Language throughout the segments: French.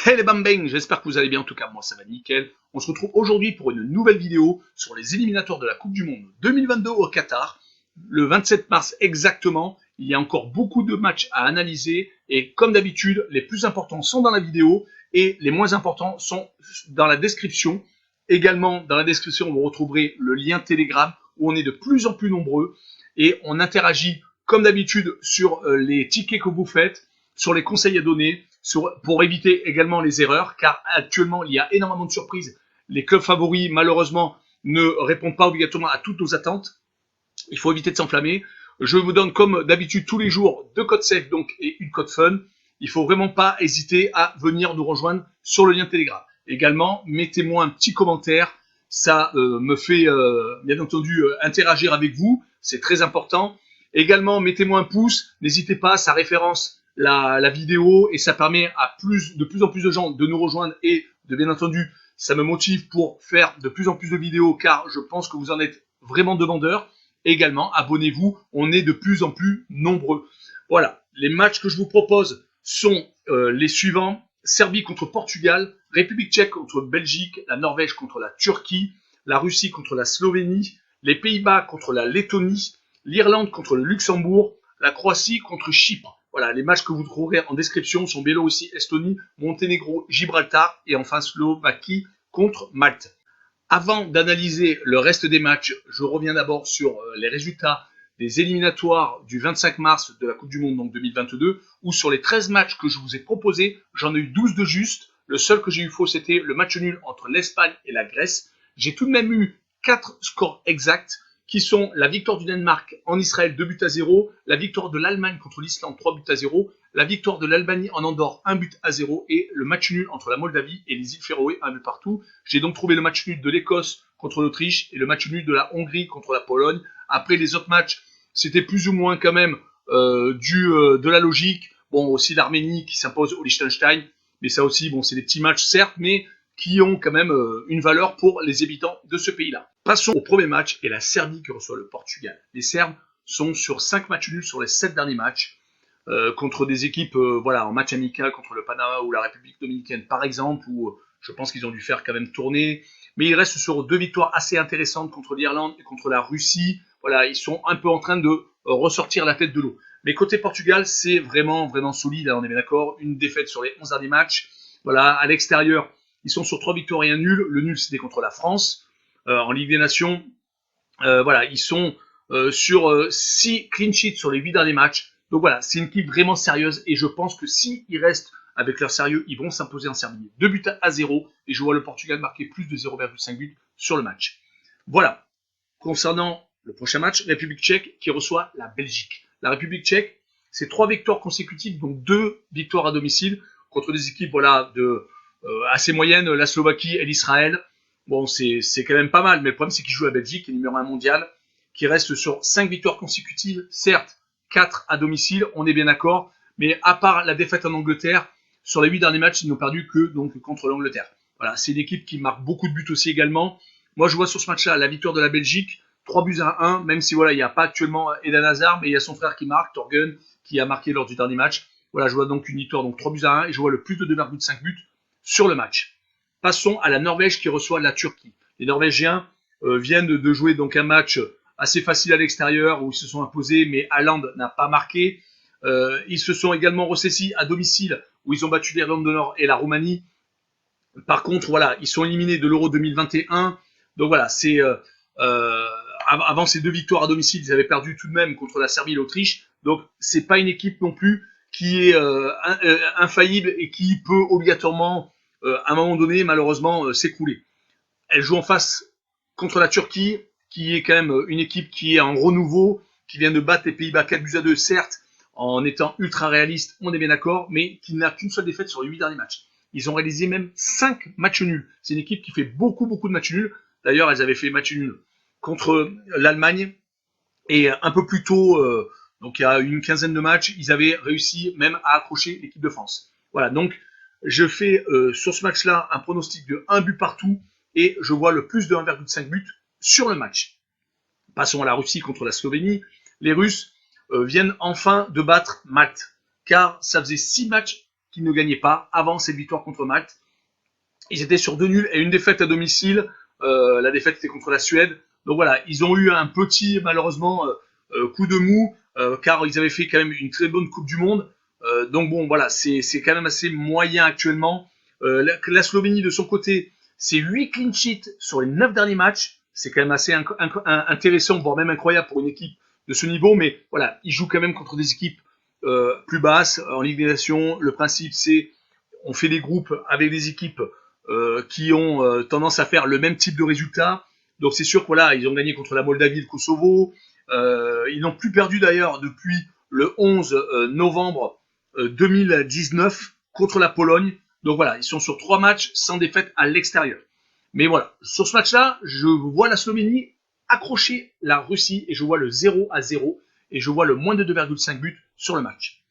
Hey les bambins, j'espère que vous allez bien, en tout cas moi ça va nickel. On se retrouve aujourd'hui pour une nouvelle vidéo sur les éliminatoires de la Coupe du Monde 2022 au Qatar. Le 27 mars exactement, il y a encore beaucoup de matchs à analyser et comme d'habitude, les plus importants sont dans la vidéo et les moins importants sont dans la description. Également dans la description, vous retrouverez le lien Telegram où on est de plus en plus nombreux et on interagit comme d'habitude sur les tickets que vous faites, sur les conseils à donner, pour éviter également les erreurs, car actuellement il y a énormément de surprises. Les clubs favoris, malheureusement, ne répondent pas obligatoirement à toutes nos attentes. Il faut éviter de s'enflammer. Je vous donne comme d'habitude tous les jours deux codes safe donc, et une code fun. Il ne faut vraiment pas hésiter à venir nous rejoindre sur le lien Telegram. Également, mettez-moi un petit commentaire. Ça me fait bien entendu interagir avec vous. C'est très important. Également, mettez-moi un pouce. N'hésitez pas, ça référence la vidéo et ça permet à de plus en plus de gens de nous rejoindre et de bien entendu, ça me motive pour faire de plus en plus de vidéos car je pense que vous en êtes vraiment demandeurs. Également, abonnez-vous, on est de plus en plus nombreux. Voilà, les matchs que je vous propose sont les suivants. Serbie contre Portugal, République tchèque contre Belgique, la Norvège contre la Turquie, la Russie contre la Slovénie, les Pays-Bas contre la Lettonie, l'Irlande contre le Luxembourg, la Croatie contre Chypre. Voilà, les matchs que vous trouverez en description sont Biélorussie, Estonie, Monténégro, Gibraltar et enfin Slovaquie contre Malte. Avant d'analyser le reste des matchs, je reviens d'abord sur les résultats des éliminatoires du 25 mars de la Coupe du Monde donc 2022, où sur les 13 matchs que je vous ai proposés, j'en ai eu 12 de justes. Le seul que j'ai eu faux, c'était le match nul entre l'Espagne et la Grèce. J'ai tout de même eu 4 scores exacts, qui sont la victoire du Danemark en Israël 2-0, la victoire de l'Allemagne contre l'Islande 3-0, la victoire de l'Albanie en Andorre 1-0 et le match nul entre la Moldavie et les îles Féroé 1 partout. J'ai donc trouvé le match nul de l'Écosse contre l'Autriche et le match nul de la Hongrie contre la Pologne. Après les autres matchs, c'était plus ou moins quand même de la logique. Bon, aussi l'Arménie qui s'impose au Liechtenstein, mais ça aussi, bon, c'est des petits matchs certes, mais qui ont quand même une valeur pour les habitants de ce pays-là. Passons au premier match et la Serbie qui reçoit le Portugal. Les Serbes sont sur 5 matchs nuls sur les 7 derniers matchs contre des équipes voilà, en match amical contre le Panama ou la République dominicaine par exemple, où je pense qu'ils ont dû faire quand même tourner. Mais ils restent sur 2 victoires assez intéressantes contre l'Irlande et contre la Russie. Voilà, ils sont un peu en train de ressortir la tête de l'eau. Mais côté Portugal, c'est vraiment, vraiment solide, on est bien d'accord. Une défaite sur les 11 derniers matchs. Voilà, à l'extérieur, ils sont sur 3 victoires et un nul. Le nul, c'était contre la France. En Ligue des Nations, voilà, ils sont sur 6 clean sheets sur les 8 derniers matchs. Donc voilà, c'est une équipe vraiment sérieuse et je pense que s'ils restent avec leur sérieux, ils vont s'imposer en Serbie. 2-0 et je vois le Portugal marquer plus de 0,5 buts sur le match. Voilà. Concernant le prochain match, République tchèque qui reçoit la Belgique. La République tchèque, c'est 3 victoires consécutives, donc 2 victoires à domicile contre des équipes voilà, assez moyennes, la Slovaquie et l'Israël. Bon, c'est quand même pas mal, mais le problème c'est qu'ils jouent la Belgique, qui est numéro 1 mondial, qui reste sur 5 victoires consécutives, certes, 4 à domicile, on est bien d'accord, mais à part la défaite en Angleterre, sur les 8 derniers matchs, ils n'ont perdu que donc, contre l'Angleterre. Voilà, c'est une équipe qui marque beaucoup de buts aussi également. Moi, je vois sur ce match-là la victoire de la Belgique, 3-1, même si voilà, il n'y a pas actuellement Eden Hazard, mais il y a son frère qui marque, Torgen, qui a marqué lors du dernier match. Voilà, je vois donc une victoire, donc 3-1, et je vois le plus de 2,5 buts sur le match. Passons à la Norvège qui reçoit la Turquie. Les Norvégiens viennent de jouer donc un match assez facile à l'extérieur où ils se sont imposés, mais Haaland n'a pas marqué. Ils se sont également ressaisis à domicile où ils ont battu l'Irlande du Nord et la Roumanie. Par contre, voilà, ils sont éliminés de l'Euro 2021. Donc voilà, c'est avant ces 2 victoires à domicile, ils avaient perdu tout de même contre la Serbie et l'Autriche. Donc c'est pas une équipe non plus qui est infaillible et qui peut obligatoirement à un moment donné, malheureusement, s'écrouler. Elle joue en face contre la Turquie, qui est quand même une équipe qui est en renouveau, qui vient de battre les Pays-Bas 4-2, certes, en étant ultra réaliste, on est bien d'accord, mais qui n'a qu'une seule défaite sur les 8 derniers matchs. Ils ont réalisé même 5 matchs nuls. C'est une équipe qui fait beaucoup, beaucoup de matchs nuls. D'ailleurs, elles avaient fait match nul contre l'Allemagne, et un peu plus tôt, donc il y a une quinzaine de matchs, ils avaient réussi même à accrocher l'équipe de France. Voilà, donc je fais sur ce match-là un pronostic de 1 but partout et je vois le plus de 1,5 but sur le match. Passons à la Russie contre la Slovénie. Les Russes viennent enfin de battre Malte, car ça faisait 6 matchs qu'ils ne gagnaient pas avant cette victoire contre Malte. Ils étaient sur 2 nuls et une défaite à domicile. La défaite était contre la Suède. Donc voilà, ils ont eu un petit, malheureusement, coup de mou, car ils avaient fait quand même une très bonne Coupe du Monde. Donc bon, voilà, c'est quand même assez moyen actuellement. La Slovénie, de son côté, c'est 8 clean sheets sur les 9 derniers matchs. C'est quand même assez intéressant, voire même incroyable pour une équipe de ce niveau. Mais voilà, ils jouent quand même contre des équipes plus basses en Ligue des Nations. Le principe, c'est on fait des groupes avec des équipes qui ont tendance à faire le même type de résultat. Donc c'est sûr que voilà, ils ont gagné contre la Moldavie, le Kosovo. Ils n'ont plus perdu d'ailleurs depuis le 11 novembre 2019 contre la Pologne. Donc voilà, ils sont sur 3 matchs sans défaite à l'extérieur. Mais voilà, sur ce match-là, je vois la Slovénie accrocher la Russie et je vois le 0-0 et je vois le moins de 2,5 buts sur le match.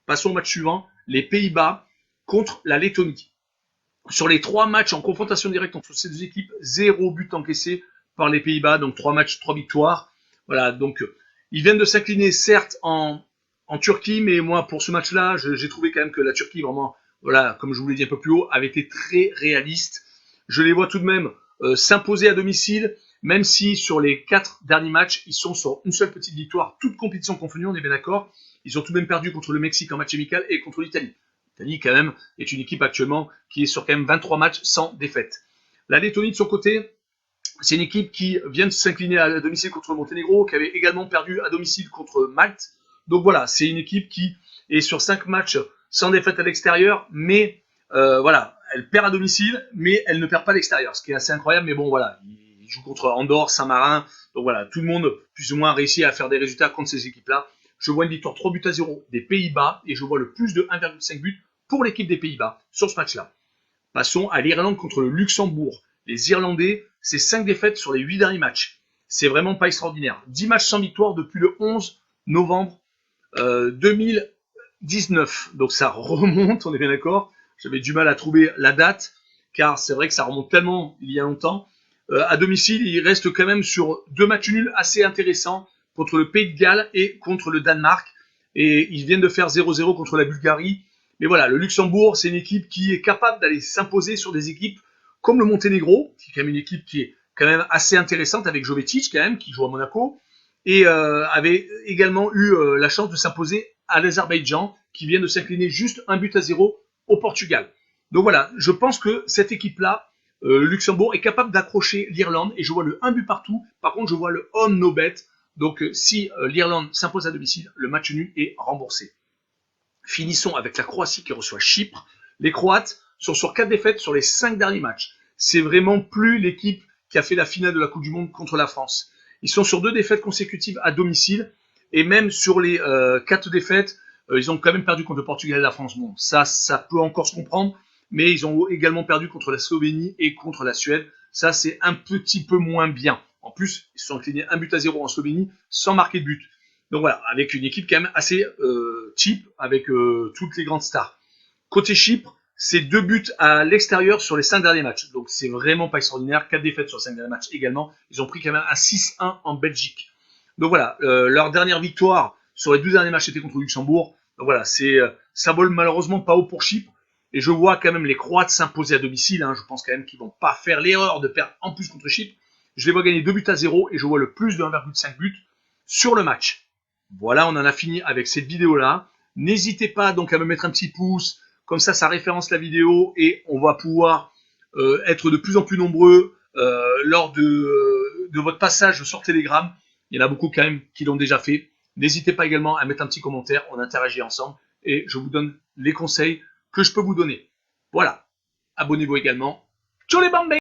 Passons au match suivant, les Pays-Bas contre la Lettonie. Sur les 3 matchs en confrontation directe entre ces deux équipes, 0 but encaissé par les Pays-Bas, donc 3 matchs, 3 victoires. Voilà, donc ils viennent de s'incliner certes en Turquie, mais moi pour ce match-là, j'ai trouvé quand même que la Turquie, vraiment, voilà, comme je vous l'ai dit un peu plus haut, avait été très réaliste. Je les vois tout de même s'imposer à domicile, même si sur les 4 derniers matchs, ils sont sur une seule petite victoire, toute compétition confondue, on est bien d'accord. Ils ont tout de même perdu contre le Mexique en match amical et contre l'Italie. L'Italie, quand même, est une équipe actuellement qui est sur quand même 23 matchs sans défaite. La Lettonie, de son côté, c'est une équipe qui vient de s'incliner à domicile contre le Monténégro, qui avait également perdu à domicile contre Malte. Donc voilà, c'est une équipe qui est sur 5 matchs sans défaite à l'extérieur, mais voilà, elle perd à domicile, mais elle ne perd pas à l'extérieur, ce qui est assez incroyable. Mais bon, voilà, ils jouent contre Andorre, Saint-Marin, donc voilà, tout le monde plus ou moins a réussi à faire des résultats contre ces équipes-là. Je vois une victoire 3-0 des Pays-Bas et je vois le plus de 1,5 but pour l'équipe des Pays-Bas sur ce match-là. Passons à l'Irlande contre le Luxembourg. Les Irlandais, c'est 5 défaites sur les 8 derniers matchs. C'est vraiment pas extraordinaire. 10 matchs sans victoire depuis le 11 novembre 2019. Donc ça remonte, on est bien d'accord. J'avais du mal à trouver la date, car c'est vrai que ça remonte tellement il y a longtemps. À domicile, il reste quand même sur 2 matchs nuls assez intéressants contre le Pays de Galles et contre le Danemark. Et ils viennent de faire 0-0 contre la Bulgarie. Mais voilà, le Luxembourg, c'est une équipe qui est capable d'aller s'imposer sur des équipes comme le Monténégro, qui est quand même une équipe qui est quand même assez intéressante avec Jovetic quand même, qui joue à Monaco, et avait également eu la chance de s'imposer à l'Azerbaïdjan, qui vient de s'incliner juste 1-0 au Portugal. Donc voilà, je pense que cette équipe-là, Luxembourg, est capable d'accrocher l'Irlande, et je vois le 1 but partout. Par contre, je vois le home no bet. Donc si l'Irlande s'impose à domicile, le match nul est remboursé. Finissons avec la Croatie qui reçoit Chypre. Les Croates sont sur 4 défaites sur les 5 derniers matchs. C'est vraiment plus l'équipe qui a fait la finale de la Coupe du Monde contre la France. Ils sont sur 2 défaites consécutives à domicile. Et même sur les 4 défaites, ils ont quand même perdu contre le Portugal et la France. Bon, ça peut encore se comprendre. Mais ils ont également perdu contre la Slovénie et contre la Suède. Ça, c'est un petit peu moins bien. En plus, ils se sont inclinés 1-0 en Slovénie sans marquer de but. Donc voilà, avec une équipe quand même assez cheap, avec toutes les grandes stars. Côté Chypre, c'est 2 buts à l'extérieur sur les 5 derniers matchs. Donc c'est vraiment pas extraordinaire. 4 défaites sur les 5 derniers matchs également. Ils ont pris quand même un 6-1 en Belgique. Donc voilà, leur dernière victoire sur les 12 derniers matchs était contre le Luxembourg. Donc voilà, ça vole malheureusement pas haut pour Chypre. Et je vois quand même les Croates s'imposer à domicile. Je pense quand même qu'ils vont pas faire l'erreur de perdre en plus contre Chypre. Je les vois gagner 2-0 et je vois le plus de 1,5 but sur le match. Voilà, on en a fini avec cette vidéo-là. N'hésitez pas donc à me mettre un petit pouce, comme ça référence la vidéo et on va pouvoir être de plus en plus nombreux lors de votre passage sur Telegram. Il y en a beaucoup quand même qui l'ont déjà fait. N'hésitez pas également à mettre un petit commentaire, on interagit ensemble et je vous donne les conseils que je peux vous donner. Voilà, abonnez-vous également. Ciao les bambins!